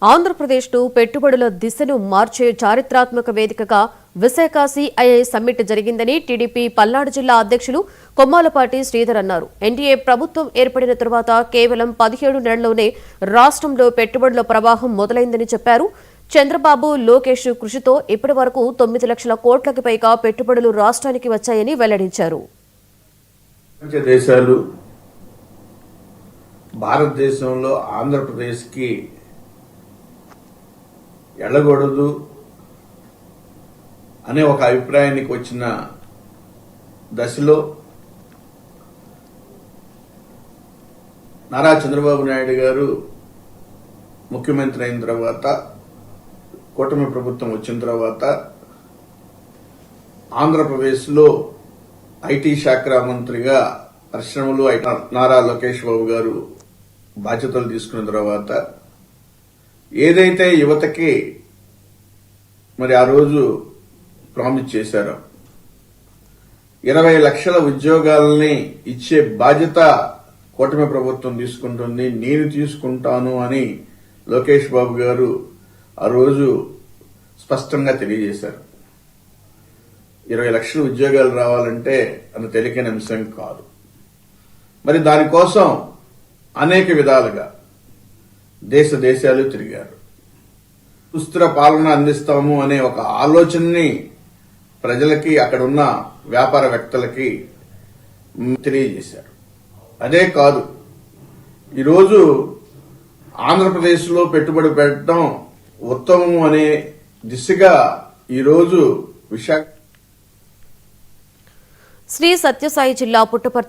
ఆంధ్రప్రదేశ్ను పెట్టుబడుల దిశను మార్చే చారిత్రాత్మక వేదికగా విశాఖ సిఐఐ సమ్మిట్ జరిగిందని టీడీపీ పల్నాడు జిల్లా అధ్యక్షులు కొమ్మాలపాటి శ్రీధర్ అన్నారు. ఎన్డీఏ ప్రభుత్వం ఏర్పడిన తరువాత కేవలం 17 నెలల్లోనే రాష్ట్రంలో పెట్టుబడుల ప్రవాహం మొదలైందని చెప్పారు. చంద్రబాబు, లోకేష్ కృషితో ఇప్పటి వరకు 9 లక్షల కోట్లకు పైగా పెట్టుబడులు రాష్ట్రానికి వచ్చాయని వెల్లడించారు. దేశాలు భారతదేశంలో ఆంధ్రప్రదేశ్కి ఎళ్ళకూడదు అనే ఒక అభిప్రాయానికి వచ్చిన దశలో నారా చంద్రబాబు నాయుడు గారు ముఖ్యమంత్రి అయిన తర్వాత, కూటమి ప్రభుత్వం వచ్చిన తర్వాత ఆంధ్రప్రదేశ్లో ఐటీ శాఖ మంత్రిగా పరిశ్రమలు నారా లోకేష్ బాబు గారు బాధ్యతలు తీసుకున్న తర్వాత ఏదైతే యువతకి మరి ఆ రోజు ప్రామిస్ చేశారో 20 లక్షల ఉద్యోగాలని ఇచ్చే బాధ్యత కూటమి ప్రభుత్వం తీసుకుంటుంది, నేను తీసుకుంటాను అని లోకేష్ బాబు గారు ఆ రోజు స్పష్టంగా తెలియజేశారు. 20 లక్షల ఉద్యోగాలు రావాలంటే అది తేలికైన అంశం కాదు. మరి దానికోసం అనేక విధాలుగా దేశాలు తిరిగారు. సుస్థిర పాలన అందిస్తాము అనే ఒక ఆలోచనని ప్రజలకి, అక్కడ ఉన్న వ్యాపారవేత్తలకి తెలియజేశారు. అదే కాదు, ఈరోజు ఆంధ్రప్రదేశ్లో పెట్టుబడి పెట్టడం ఉత్తమం అనే దిశగా ఈరోజు విశాఖ శ్రీ సత్యసాయి జిల్లా పుట్టపర్తి